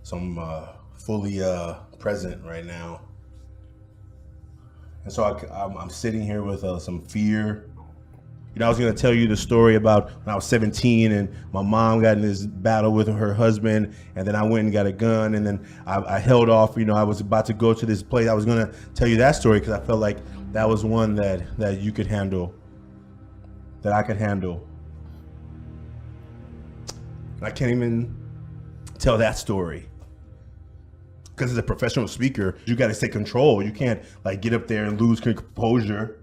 So I'm fully present right now. And so I'm sitting here with some fear. You know, I was going to tell you the story about when I was 17 and my mom got in this battle with her husband, and then I went and got a gun, and then I held off. You know, I was about to go to this place. I was going to tell you that story because I felt like that was one that you could handle, that I could handle. I can't even tell that story. Because as a professional speaker, you got to take control. You can't like get up there and lose composure.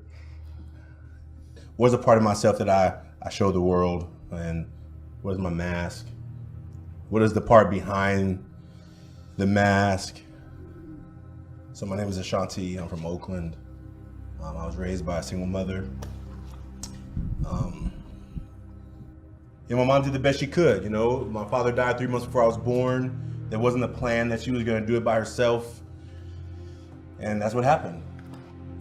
What's a part of myself that I show the world, and what is my mask? What is the part behind the mask? So my name is Ashanti. I'm from Oakland. I was raised by a single mother. My mom did the best she could. You know, my father died 3 months before I was born. There wasn't a plan that she was going to do it by herself. And that's what happened.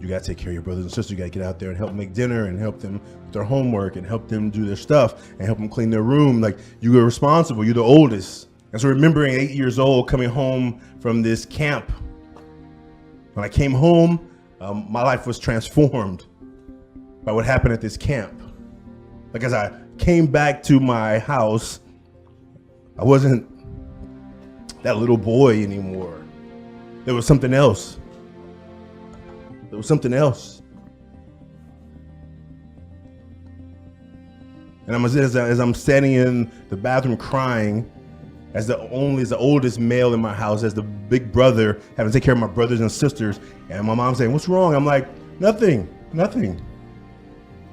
You got to take care of your brothers and sisters. You got to get out there and help make dinner and help them with their homework and help them do their stuff and help them clean their room. Like, you were responsible. You're the oldest. And so remembering 8 years old coming home from this camp, when I came home, my life was transformed by what happened at this camp. Like, as I came back to my house, I wasn't that little boy anymore. There was something else. There was something else. And as I'm standing in the bathroom crying, as the oldest male in my house, as the big brother, having to take care of my brothers and sisters, and my mom saying, "What's wrong?" I'm like, nothing.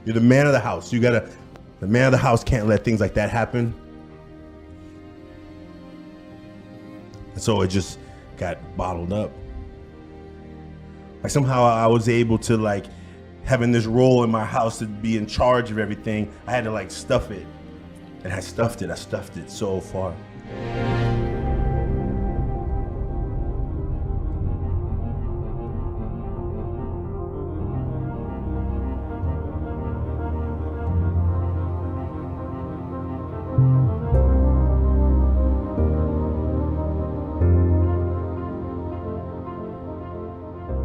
You're the man of the house. The man of the house can't let things like that happen. And so it just got bottled up. Like, somehow I was able to, like, having this role in my house to be in charge of everything, I had to like stuff it. And I stuffed it so far.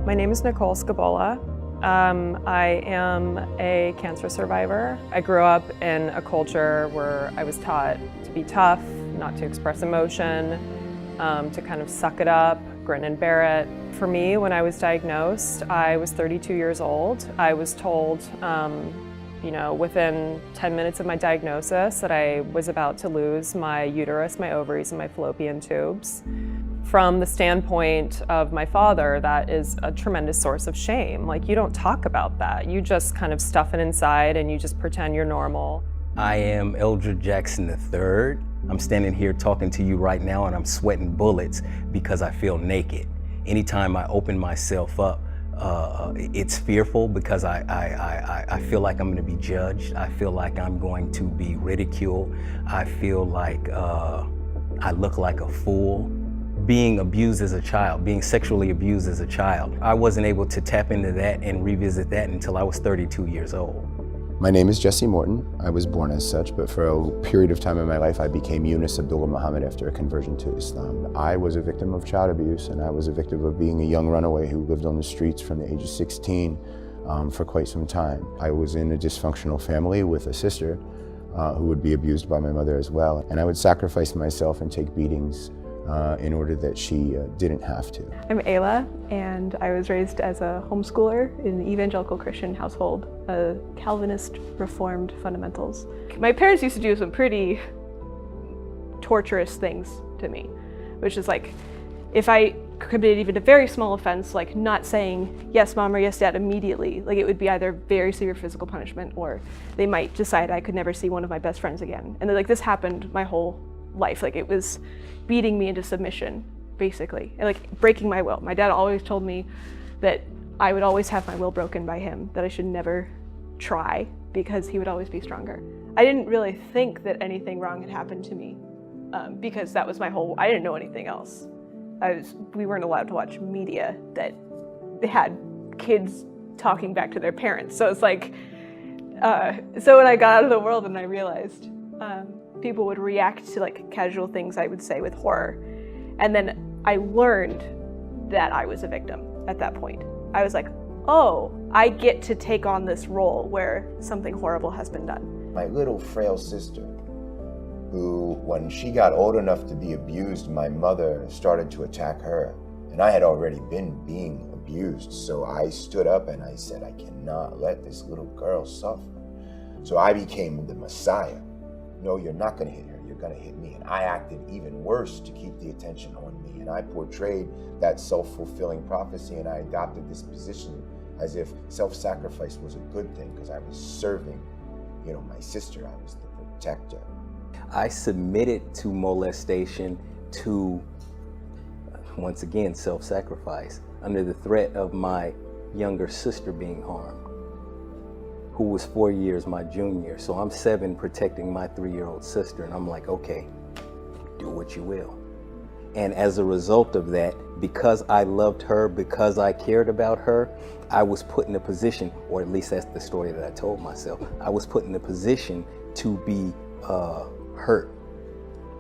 My name is Nicole Scabola. I am a cancer survivor. I grew up in a culture where I was taught to be tough, not to express emotion, to kind of suck it up, grin and bear it. For me, when I was diagnosed, I was 32 years old. I was told, within 10 minutes of my diagnosis that I was about to lose my uterus, my ovaries, and my fallopian tubes. From the standpoint of my father, that is a tremendous source of shame. Like, you don't talk about that. You just kind of stuff it inside and you just pretend you're normal. I am Eldred Jackson III. I'm standing here talking to you right now and I'm sweating bullets because I feel naked. Anytime I open myself up, it's fearful because I feel like I'm going to be judged. I feel like I'm going to be ridiculed. I feel like I look like a fool. Being abused as a child, being sexually abused as a child, I wasn't able to tap into that and revisit that until I was 32 years old. My name is Jesse Morton. I was born as such, but for a period of time in my life I became Yunus Abdullah Muhammad after a conversion to Islam. I was a victim of child abuse, and I was a victim of being a young runaway who lived on the streets from the age of 16 for quite some time. I was in a dysfunctional family with a sister who would be abused by my mother as well, and I would sacrifice myself and take beatings in order that she didn't have to. I'm Ayla, and I was raised as a homeschooler in an evangelical Christian household, a Calvinist Reformed fundamentals. My parents used to do some pretty torturous things to me, which is like, if I committed even a very small offense, like not saying yes mom or yes dad immediately, like it would be either very severe physical punishment or they might decide I could never see one of my best friends again. And like, this happened my whole life. Like, it was beating me into submission, basically, and like breaking my will. My dad always told me that I would always have my will broken by him, that I should never try because he would always be stronger. I didn't really think that anything wrong had happened to me because that was I didn't know anything else. We weren't allowed to watch media that had kids talking back to their parents. So it's like, so when I got out of the world and I realized people would react to like casual things I would say with horror. And then I learned that I was a victim at that point. I was like, oh, I get to take on this role where something horrible has been done. My little frail sister, who, when she got old enough to be abused, my mother started to attack her. And I had already been being abused. So I stood up and I said, I cannot let this little girl suffer. So I became the Messiah. No, you're not gonna hit her, you're gonna hit me. And I acted even worse to keep the attention on me. And I portrayed that self-fulfilling prophecy, and I adopted this position as if self-sacrifice was a good thing because I was serving, my sister. I was the protector. I submitted to molestation to, once again, self-sacrifice under the threat of my younger sister being harmed, who was 4 years my junior. So I'm 7 protecting my 3-year-old sister, and I'm like, okay, do what you will. And as a result of that, because I loved her, because I cared about her, I was put in a position, or at least that's the story that I told myself, I was put in a position to be hurt.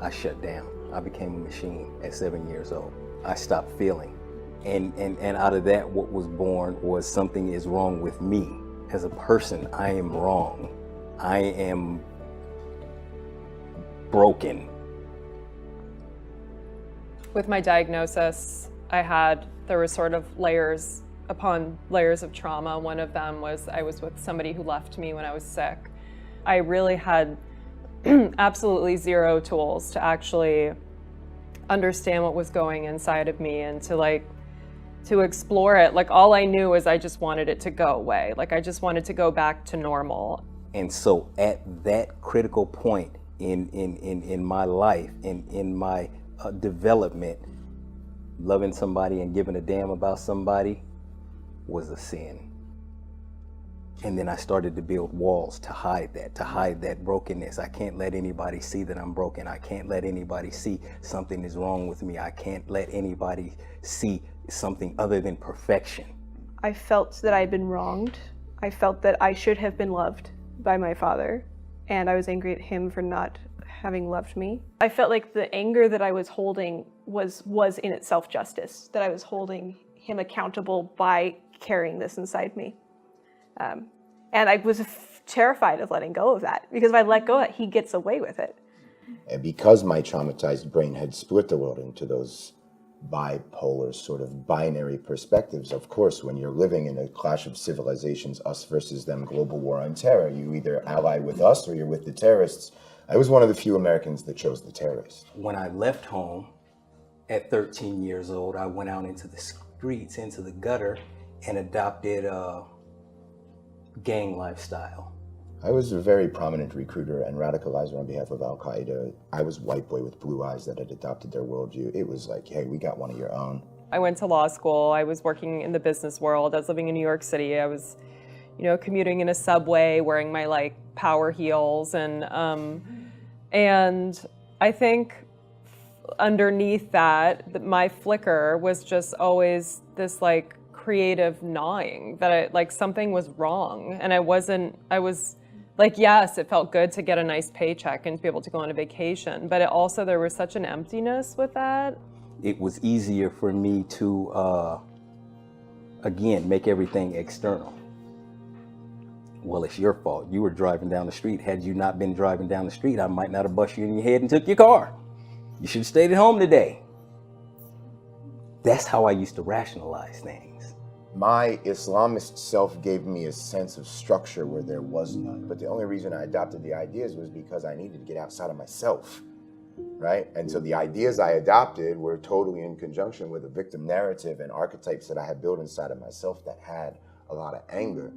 I shut down. I became a machine at 7 years old. I stopped feeling. And out of that, what was born was something is wrong with me. As a person, I am wrong. I am broken. With my diagnosis, there were sort of layers upon layers of trauma. One of them was I was with somebody who left me when I was sick. I really had absolutely zero tools to actually understand what was going inside of me and to explore it. Like, all I knew was I just wanted it to go away. Like, I just wanted to go back to normal. And so at that critical point in my life, in my development, loving somebody and giving a damn about somebody was a sin. And then I started to build walls to hide that brokenness. I can't let anybody see that I'm broken. I can't let anybody see something is wrong with me. I can't let anybody see something other than perfection. I felt that I'd been wronged. I felt that I should have been loved by my father, and I was angry at him for not having loved me. I felt like the anger that I was holding was in itself justice, that I was holding him accountable by carrying this inside me. And I was terrified of letting go of that, because if I let go of it, he gets away with it. And because my traumatized brain had split the world into those bipolar sort of binary perspectives, of course, when you're living in a clash of civilizations, us versus them, global war on terror, you either ally with us or you're with the terrorists. I was one of the few Americans that chose the terrorists. When I left home at 13 years old, I went out into the streets, into the gutter, and adopted a gang lifestyle. I was a very prominent recruiter and radicalizer on behalf of Al-Qaeda. I was white boy with blue eyes that had adopted their worldview. It was like, hey, we got one of your own. I went to law school. I was working in the business world. I was living in New York City. I was, commuting in a subway, wearing my power heels, and I think underneath that, my flicker was just always this creative gnawing that something was wrong, and I was yes, it felt good to get a nice paycheck and to be able to go on a vacation, but there was such an emptiness with that. It was easier for me to, again, make everything external. Well, it's your fault. You were driving down the street. Had you not been driving down the street, I might not have busted you in your head and took your car. You should have stayed at home today. That's how I used to rationalize things. My Islamist self gave me a sense of structure where there was none. But the only reason I adopted the ideas was because I needed to get outside of myself, right? And so the ideas I adopted were totally in conjunction with a victim narrative and archetypes that I had built inside of myself that had a lot of anger.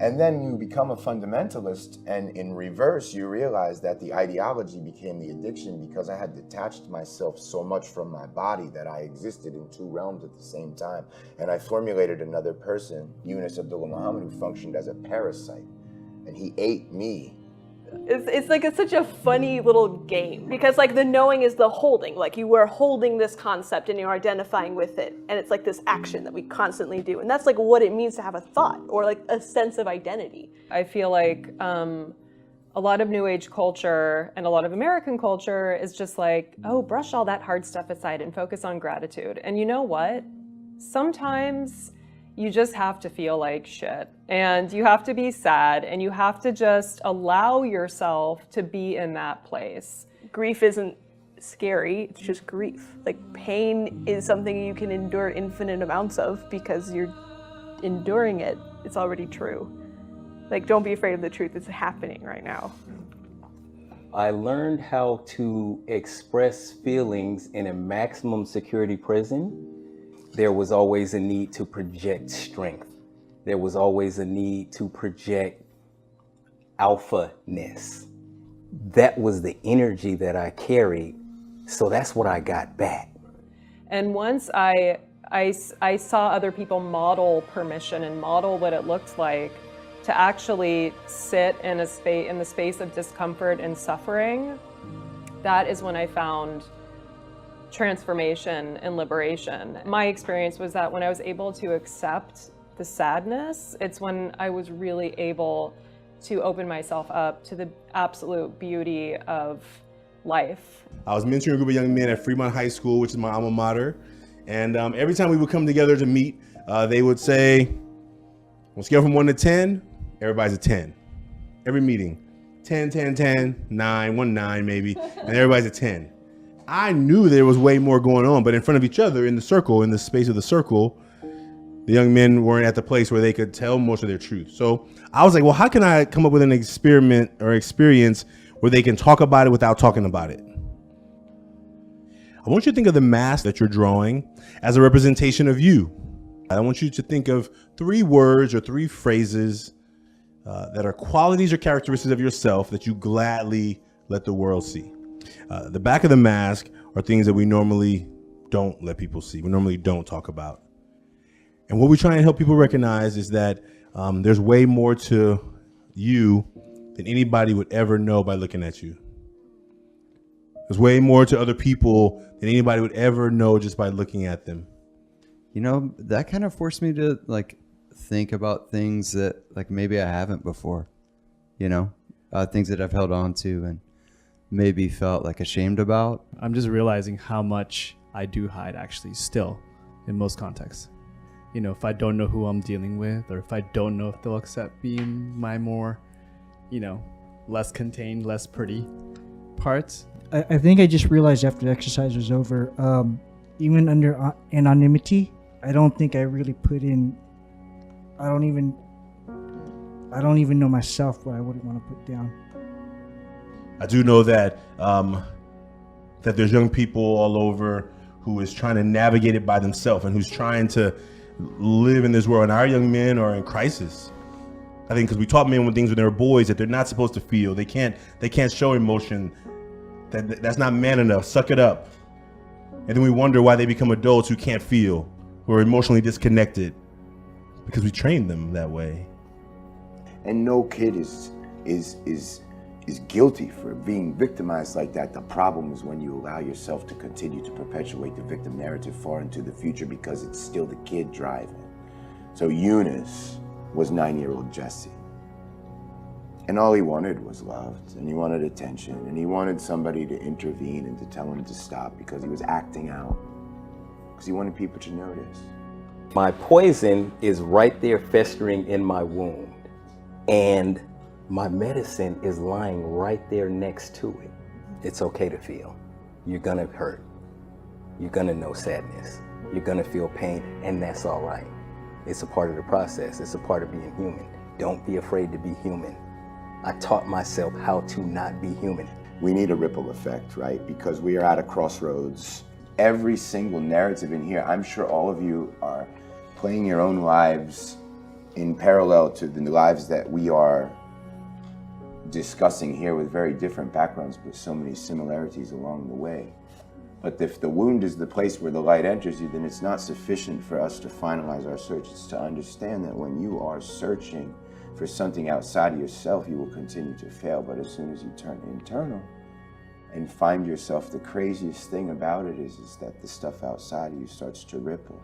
And then you become a fundamentalist, and in reverse, you realize that the ideology became the addiction because I had detached myself so much from my body that I existed in two realms at the same time. And I formulated another person, Yunus Abdullah Muhammad, who functioned as a parasite, and he ate me. It's such a funny little game, because the knowing is the holding. You were holding this concept and you're identifying with it, and it's this action that we constantly do, and that's what it means to have a thought or a sense of identity. I feel A lot of New Age culture and a lot of American culture is just like, oh, brush all that hard stuff aside and focus on gratitude. And you know what? Sometimes you just have to feel like shit, and you have to be sad, and you have to just allow yourself to be in that place. Grief isn't scary, it's just grief. Like, pain is something you can endure infinite amounts of because you're enduring it. It's already true. Like, don't be afraid of the truth. It's happening right now. I learned how to express feelings in a maximum security prison. There was always a need to project strength. There was always a need to project alpha-ness. That was the energy that I carried, so that's what I got back. And once I saw other people model permission and model what it looked like to actually sit in the space of discomfort and suffering, that is when I found transformation and liberation. My experience was that when I was able to accept the sadness, it's when I was really able to open myself up to the absolute beauty of life. I was mentoring a group of young men at Fremont High School, which is my alma mater. And every time we would come together to meet, they would say, on a scale from 1 to 10, everybody's a 10. Every meeting, 10, 10, 10, 9, 1, 9 maybe, and everybody's a 10. I knew there was way more going on, but in front of each other in the circle, in the space of the circle, the young men weren't at the place where they could tell most of their truth. So I was like, well, how can I come up with an experiment or experience where they can talk about it without talking about it? I want you to think of the mask that you're drawing as a representation of you. I want you to think of 3 words or 3 phrases that are qualities or characteristics of yourself that you gladly let the world see. The back of the mask are things that we normally don't let people see. We normally don't talk about. And what we try and help people recognize is that there's way more to you than anybody would ever know by looking at you. There's way more to other people than anybody would ever know just by looking at them. You know, that kind of forced me to like think about things that like maybe I haven't before, you know, things that I've held on to and maybe felt like ashamed about. I'm just realizing how much I do hide actually still in most contexts. You know, if I don't know who I'm dealing with, or if I don't know if they'll accept me in my more, you know, less contained, less pretty parts. I think I just realized after the exercise was over, even under anonymity, I don't think I really put in, I don't even know myself what I wouldn't want to put down. I do know that that there's young people all over who is trying to navigate it by themselves and who's trying to live in this world. And our young men are in crisis. I think because we taught men when things when they were boys that they're not supposed to feel. They can't show emotion. That's not man enough. Suck it up. And then we wonder why they become adults who can't feel, who are emotionally disconnected, because we trained them that way. And no kid is guilty for being victimized like that. The problem is when you allow yourself to continue to perpetuate the victim narrative far into the future because it's still the kid driving. So Eunice was 9-year-old Jesse. And all he wanted was love, and he wanted attention, and he wanted somebody to intervene and to tell him to stop because he was acting out, because he wanted people to notice. My poison is right there festering in my wound, and my medicine is lying right there next to it. It's okay to feel. You're gonna hurt. You're gonna know sadness. You're gonna feel pain, and that's all right. It's a part of the process. It's a part of being human. Don't be afraid to be human. I taught myself how to not be human. We need a ripple effect, right? Because we are at a crossroads. Every single narrative in here, I'm sure all of you are playing your own lives in parallel to the lives that we are discussing here with very different backgrounds, but so many similarities along the way. But if the wound is the place where the light enters you, then it's not sufficient for us to finalize our search. It's to understand that when you are searching for something outside of yourself, you will continue to fail. But as soon as you turn internal and find yourself, the craziest thing about it is that the stuff outside of you starts to ripple.